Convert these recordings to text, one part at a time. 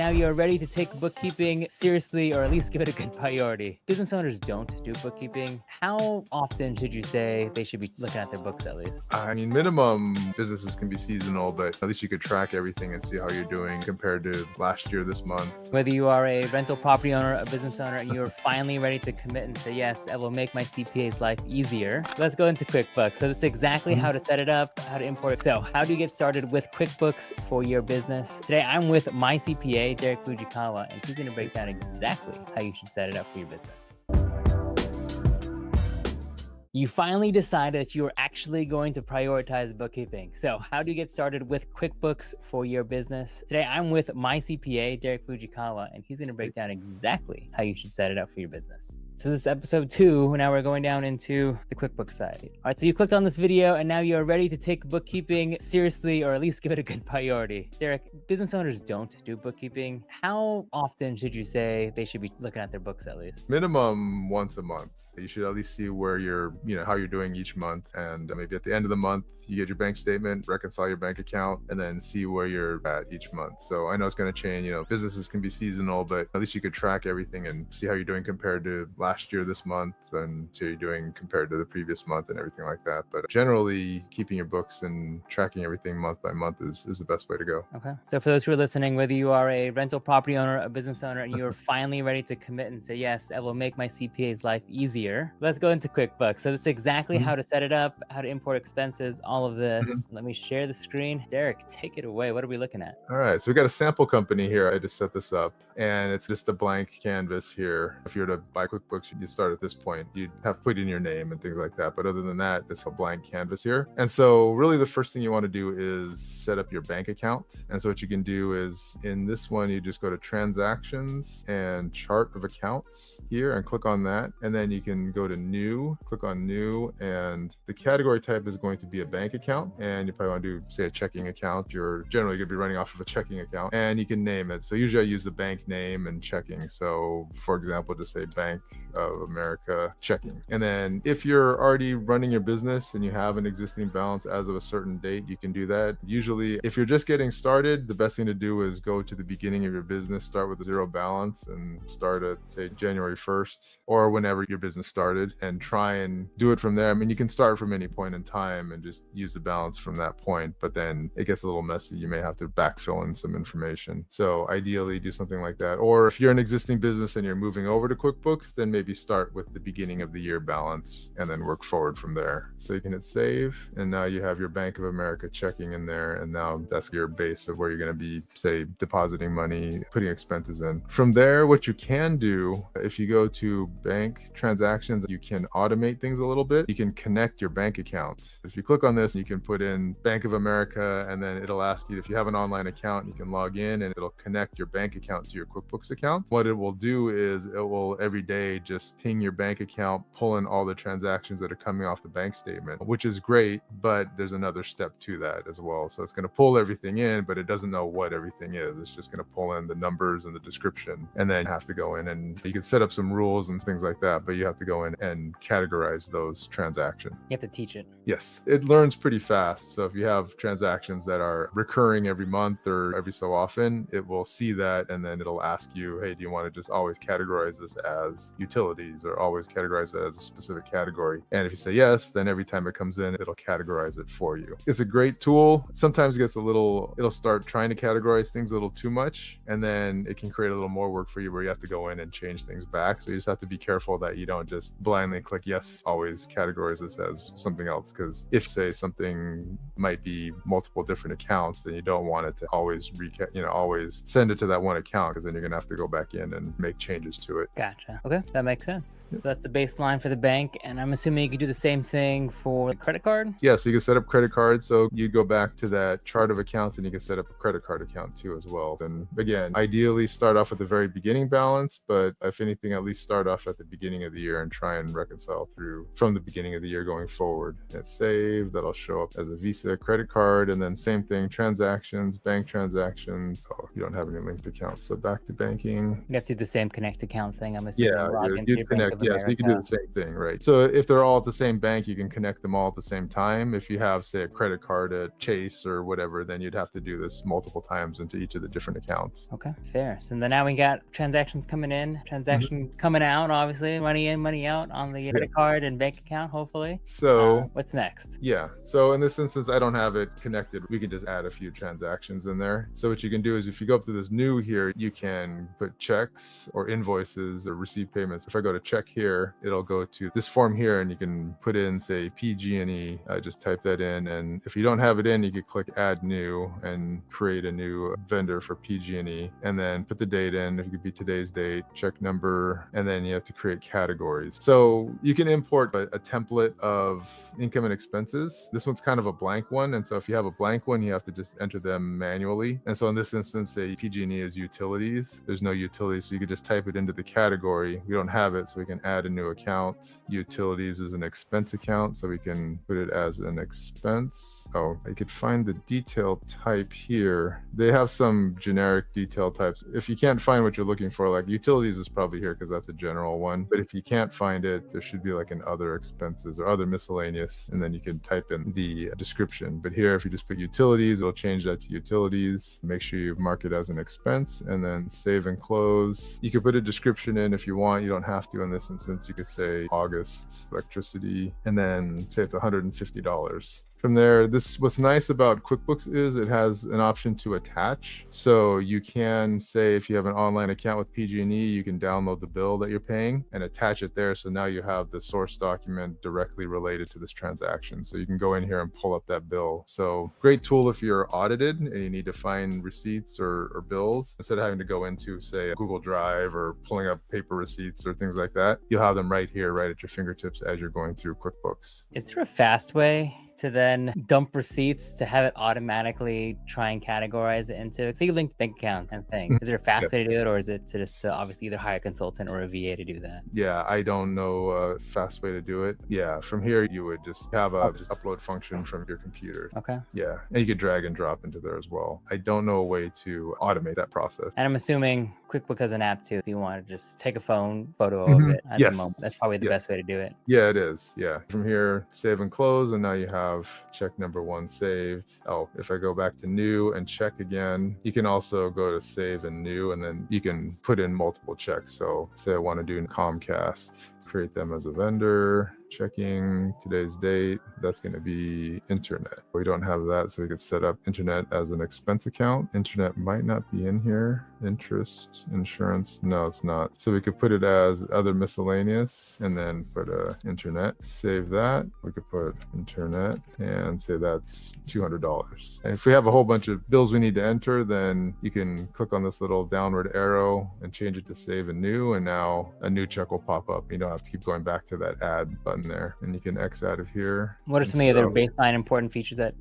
Now you're ready to take bookkeeping seriously, or at least give it a good priority. Business owners don't do bookkeeping. How often should you say they should be looking at their books at least? I mean, minimum businesses can be seasonal, but at least you could track everything and see how you're doing compared to last year, this month. Whether you are a rental property owner, a business owner, and you're finally ready to commit and say, yes, I will make my CPA's life easier, let's go into QuickBooks. So that's exactly how to set it up, how to import it. So how do you get started with QuickBooks for your business? Today, I'm with my CPA, Derek Fujikawa, and he's going to break down exactly how you should set it up for your business. You finally decide that you're actually going to prioritize bookkeeping. So how do you get started with QuickBooks for your business? Today, I'm with my CPA, Derek Fujikawa, and he's going to break down exactly how you should set it up for your business. So this is episode 2. Now we're going down into the QuickBooks side. All right, so you clicked on this video and now you're ready to take bookkeeping seriously, or at least give it a good priority. Derek, business owners don't do bookkeeping. How often should you say they should be looking at their books at least? Minimum once a month. You should at least see where you're, how you're doing each month. And maybe at the end of the month, you get your bank statement, reconcile your bank account, and then see where you're at each month. So I know it's going to change, businesses can be seasonal, but at least you could track everything and see how you're doing compared to last year, this month, and see how you're doing compared to the previous month and everything like that. But generally, keeping your books and tracking everything month by month is the best way to go. Okay. So for those who are listening, whether you are a rental property owner, a business owner, and you're finally ready to commit and say, yes, I will make my CPA's life easier, let's go into QuickBooks. So that's exactly how to set it up, how to import expenses, all of this. Let me share the screen. Derek, take it away. What are we looking at? All right, so we got a sample company here. I just set this up, and it's just a blank canvas here. If you were to buy QuickBooks, you start at this point. You'd have to put in your name and things like that. But other than that, it's a blank canvas here. And so really the first thing you want to do is set up your bank account. And so what you can do is in this one, you just go to transactions and chart of accounts here and click on that. And then you can go to new, click on new, and the category type is going to be a bank account. And you probably want to do, say, a checking account. You're generally going to be running off of a checking account, and you can name it. So usually I use the bank name and checking. So for example, just say Bank of America checking. And then if you're already running your business and you have an existing balance as of a certain date, you can do that. Usually if you're just getting started, the best thing to do is go to the beginning of your business, start with a zero balance and start at, say, January 1st or whenever your business started, and try and do it from there. I mean, you can start from any point in time and just use the balance from that point, but then it gets a little messy. You may have to backfill in some information. So ideally do something like that. Or if you're an existing business and you're moving over to QuickBooks, then maybe start with the beginning of the year balance and then work forward from there. So you can hit save, and now you have your Bank of America checking in there, and now that's your base of where you're going to be, say, depositing money, putting expenses in. From there, what you can do, if you go to bank transactions, you can automate things a little bit. You can connect your bank accounts. If you click on this, you can put in Bank of America, and then it'll ask you if you have an online account, you can log in and it'll connect your bank account to your QuickBooks account. What it will do is it will every day just ping your bank account, pull in all the transactions that are coming off the bank statement, which is great, but there's another step to that as well. So it's going to pull everything in, but it doesn't know what everything is. It's just going to pull in the numbers and the description, and then you have to go in and you can set up some rules and things like that, but you have to go in and categorize those transactions. You have to teach it. Yes, it learns pretty fast. So if you have transactions that are recurring every month or every so often, it will see that, and then it'll ask you, hey, do you want to just always categorize this as utilities or always categorize it as a specific category? And if you say yes, then every time it comes in, it'll categorize it for you. It's a great tool. Sometimes it gets it'll start trying to categorize things a little too much, and then it can create a little more work for you where you have to go in and change things back. So you just have to be careful that you don't just blindly click yes, always categorize this as something else. Because if, say, something might be multiple different accounts, then you don't want it to always always send it to that one account, because then you're gonna have to go back in and make changes to it. Gotcha. Okay, that makes sense. Yep. So that's the baseline for the bank, and I'm assuming you could do the same thing for the credit card? Yeah, so you can set up credit cards. So you go back to that chart of accounts and you can set up a credit card account too as well. And again, ideally start off at the very beginning balance, but if anything, at least start off at the beginning of the year and try and reconcile through from the beginning of the year going forward. Hit save, that'll show up as a Visa credit card, and then same thing, transactions, bank transactions. Oh, you don't have any linked accounts. So back to banking. You have to do the same connect account thing, I'm assuming. Yeah, Log into your Bank of Yeah, so you can do America. the same thing, right? So if they're all at the same bank, you can connect them all at the same time. If you have, say, a credit card at Chase or whatever, then you'd have to do this multiple times into each of the different accounts. Okay, fair. So then now we got transactions coming in, transactions coming out, obviously, money in, money out on the credit card and bank account, hopefully. So What's next? yeah, so in this instance, I don't have it connected. We can just add a few transactions in there. So what you can do is if you go up to this new here, you can put checks or invoices or receive payments. If I go to check here, it'll go to this form here and you can put in, say, PG&E. Just type that in. And if you don't have it in, you could click add new and create a new vendor for PG&E and then put the date in. If it could be today's date, check number, and then you have to create categories. So you can import a template of income and expenses. This one's kind of a blank one. And so if you have a blank one, you have to just enter them manually. And so in this instance, say PG&E is utilities. There's no utilities. So you could just type it into the category. We don't have it. So we can add a new account. Utilities is an expense account. So we can put it as an expense. Oh, I could find the detail type here. They have some generic detail types. If you can't find what you're looking for, like utilities is probably here because that's a general one. But if you can't find it, there should be like an other expenses or other miscellaneous, and then you can type in the description. But here, if you just put utilities, it'll change that to utilities. Make sure you mark it as an expense and then save and close. You could put a description in if you want. You don't have to in this instance. You could say August electricity and then say it's $150. From there, what's nice about QuickBooks is it has an option to attach. So you can say if you have an online account with PG&E, you can download the bill that you're paying and attach it there. So now you have the source document directly related to this transaction. So you can go in here and pull up that bill. So great tool if you're audited and you need to find receipts or bills. Instead of having to go into, say, a Google Drive or pulling up paper receipts or things like that, you'll have them right here, right at your fingertips as you're going through QuickBooks. Is there a fast way to then dump receipts to have it automatically try and categorize it into, say you linked bank account and thing? Is there a fast way to do it, or is it just to obviously either hire a consultant or a VA to do that? Yeah, I don't know a fast way to do it. Yeah, from here you would just have a just upload function from your computer. Okay. Yeah, and you could drag and drop into there as well. I don't know a way to automate that process. And I'm assuming QuickBooks has an app too. If you want to just take a phone photo of it at the moment, that's probably the best way to do it. Yeah, it is. Yeah. From here, save and close, and now you have check number 1 saved. Oh, if I go back to new and check again, you can also go to save and new, and then you can put in multiple checks. So say I want to do Comcast, create them as a vendor, checking today's date. That's going to be internet. We don't have that, so we could set up internet as an expense account. Internet might not be in here. Interest, insurance, no, it's not. So we could put it as other miscellaneous and then put internet. Save that. We could put internet and say that's $200. And if we have a whole bunch of bills we need to enter, then you can click on this little downward arrow and change it to save and new, and now a new check will pop up. You don't have to keep going back to that add button there, and you can X out of here. What are some of the other baseline important features that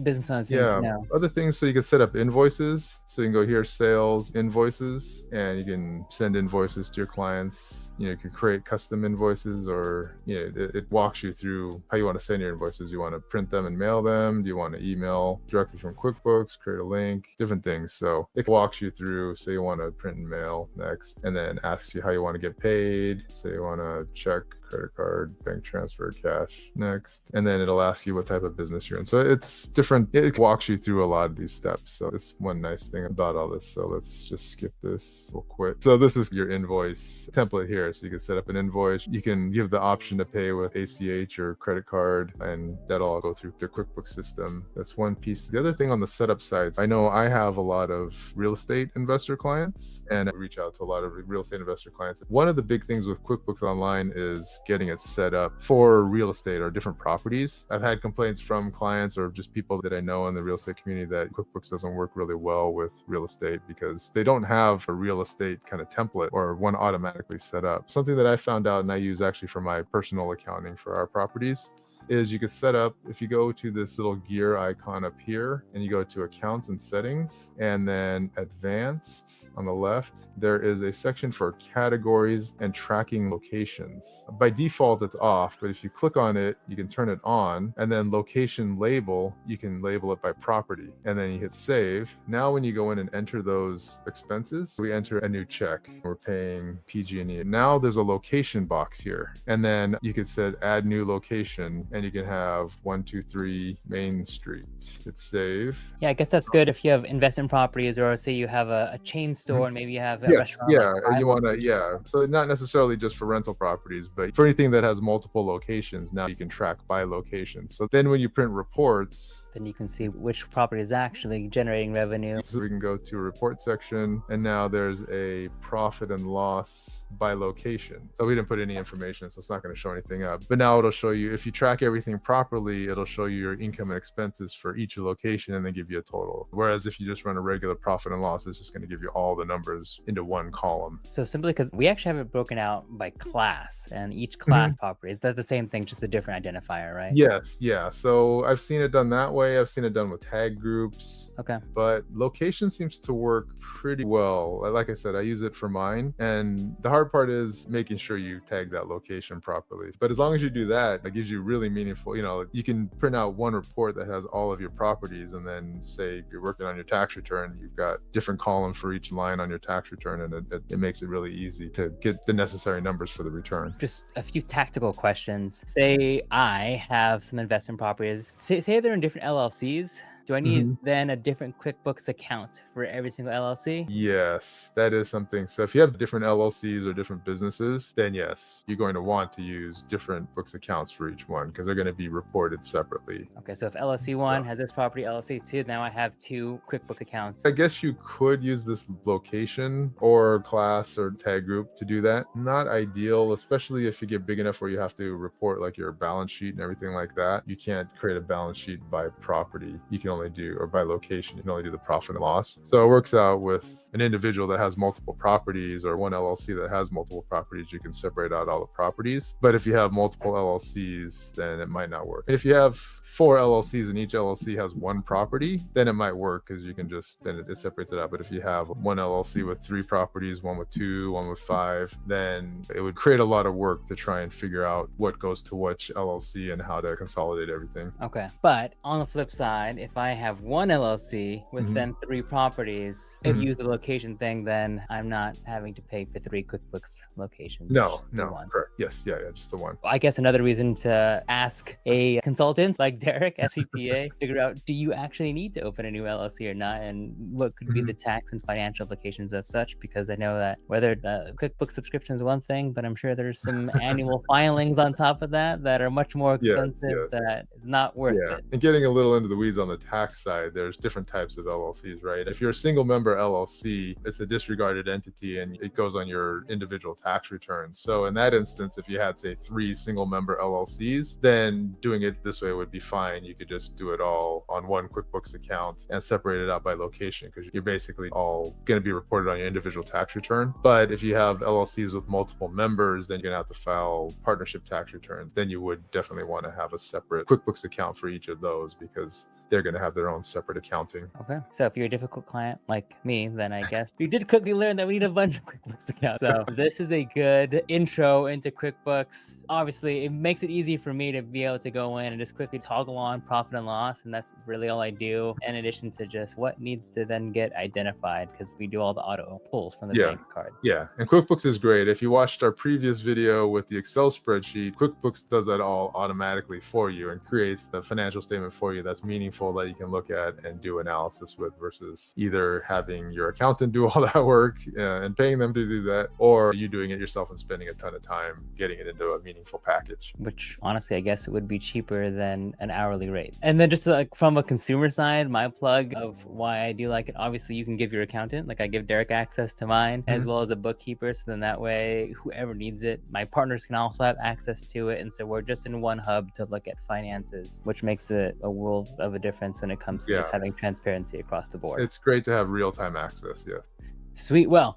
business owners need to know? Other things, so you can set up invoices. So you can go here, sales, invoices, and you can send invoices to your clients. You can create custom invoices, or it walks you through how you want to send your invoices. You want to print them and mail them? Do you want to email directly from QuickBooks, create a link, different things. So it walks you through. Say you want to print and mail next, and then asks you how you want to get paid. Say you want to check, credit card, bank transfer, cash next, and then it'll ask you what type of business you're in. So it's different. It walks you through a lot of these steps. So it's one nice thing about all this. So let's just skip this. We'll quit. So this is your invoice template here. So you can set up an invoice. You can give the option to pay with ACH or credit card, and that'll all go through the QuickBooks system. That's one piece. The other thing on the setup side, I know I have a lot of real estate investor clients, and I reach out to a lot of real estate investor clients. One of the big things with QuickBooks Online is getting it set up for real estate or different properties. I've had complaints from clients or just people that I know in the real estate community that QuickBooks doesn't work really well with real estate because they don't have a real estate kind of template or one automatically set up. Something that I found out and I use actually for my personal accounting for our properties is you could set up, if you go to this little gear icon up here and you go to accounts and settings and then advanced on the left, there is a section for categories and tracking locations. By default, it's off, but if you click on it, you can turn it on, and then location label, you can label it by property, and then you hit save. Now, when you go in and enter those expenses, we enter a new check. We're paying PG&E. Now there's a location box here, and then you could set add new location, and you can have 123 Main Street. Hit save. Yeah, I guess that's good if you have investment properties, or say you have a chain store and maybe you have a restaurant. Yeah, you want to, so not necessarily just for rental properties, but for anything that has multiple locations, now you can track by location. So then when you print reports, then you can see which property is actually generating revenue. So we can go to a report section, and now there's a profit and loss by location. So we didn't put any information, so it's not going to show anything up. But now it'll show you, if you track everything properly, it'll show you your income and expenses for each location and then give you a total. Whereas if you just run a regular profit and loss, it's just going to give you all the numbers into one column. So simply because we actually have it broken out by class, and each class property, is that the same thing, just a different identifier, right? Yes, yeah. So I've seen it done that way. I've seen it done with tag groups. Okay. But location seems to work pretty well. Like I said, I use it for mine. And the hard part is making sure you tag that location properly. But as long as you do that, it gives you really meaningful, you can print out one report that has all of your properties, and then say you're working on your tax return, you've got different columns for each line on your tax return, and it makes it really easy to get the necessary numbers for the return. Just a few tactical questions. Say I have some investment properties. Say they're in different LLCs. Do I need then a different QuickBooks account for every single LLC? Yes, that is something. So if you have different LLCs or different businesses, then yes, you're going to want to use different books accounts for each one, because they're going to be reported separately. Okay, so if LLC 1 has this property, LLC 2, now I have 2 QuickBooks accounts. I guess you could use this location or class or tag group to do that. Not ideal, especially if you get big enough where you have to report like your balance sheet and everything like that. You can't create a balance sheet by property. You can only do, or by location, you can only do the profit and loss. So it works out with an individual that has multiple properties, or one LLC that has multiple properties. You can separate out all the properties. But if you have multiple LLCs, then it might not work. If you have 4 LLCs and each LLC has 1 property, then it might work, because you can just, then it separates it out. But if you have one LLC with 3 properties, one with 2, one with 5, then it would create a lot of work to try and figure out what goes to which LLC and how to consolidate everything. Okay. But on the flip side, if I have one LLC with then 3 properties, if you use the location thing, then I'm not having to pay for 3 QuickBooks locations. No, correct. Yes, yeah, just the one. I guess another reason to ask a consultant like Derek, a CPA, figure out, do you actually need to open a new LLC or not? And what could be the tax and financial implications of such? Because I know that whether the QuickBooks subscription is one thing, but I'm sure there's some annual filings on top of that are much more expensive that is not worth it. And getting a little into the weeds on the tax side, there's different types of LLCs, right? If you're a single member LLC, it's a disregarded entity and it goes on your individual tax returns. So in that instance, if you had, say, 3 single member LLCs, then doing it this way would be fine. You could just do it all on one QuickBooks account and separate it out by location, because you're basically all going to be reported on your individual tax return. But if you have LLCs with multiple members, then you're going to have to file partnership tax returns. Then you would definitely want to have a separate QuickBooks account for each of those, because they're going to have their own separate accounting. Okay. So if you're a difficult client like me, then I guess you did quickly learn that we need a bunch of QuickBooks accounts. So this is a good intro into QuickBooks. Obviously, it makes it easy for me to be able to go in and just quickly toggle on profit and loss. And that's really all I do, in addition to just what needs to then get identified, because we do all the auto pulls from the bank card. Yeah. And QuickBooks is great. If you watched our previous video with the Excel spreadsheet, QuickBooks does that all automatically for you and creates the financial statement for you that's meaningful, that you can look at and do analysis with, versus either having your accountant do all that work and paying them to do that, or you doing it yourself and spending a ton of time getting it into a meaningful package. Which honestly, I guess it would be cheaper than an hourly rate. And then just like from a consumer side, my plug of why I do like it, obviously you can give your accountant, like I give Derek access to mine, as well as a bookkeeper. So then that way, whoever needs it, my partners can also have access to it. And so we're just in one hub to look at finances, which makes it a world of a difference when it comes to just having transparency across the board. It's great to have real-time access. Yes. Sweet. Well,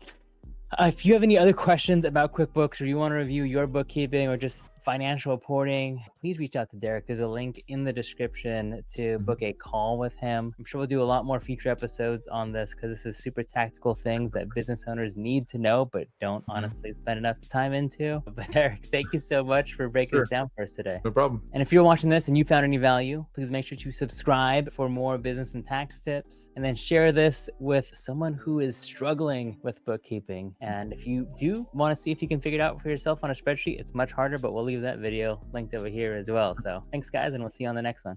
if you have any other questions about QuickBooks, or you want to review your bookkeeping, or just financial reporting, please reach out to Derek. There's a link in the description to book a call with him. I'm sure we'll do a lot more future episodes on this because this is super tactical things that business owners need to know, but don't honestly spend enough time into. But Derek, thank you so much for breaking Sure. this down for us today. No problem. And if you're watching this and you found any value, please make sure to subscribe for more business and tax tips, and then share this with someone who is struggling with bookkeeping. And if you do want to see if you can figure it out for yourself on a spreadsheet, it's much harder, but we'll leave that video linked over here as well. So thanks guys, and we'll see you on the next one.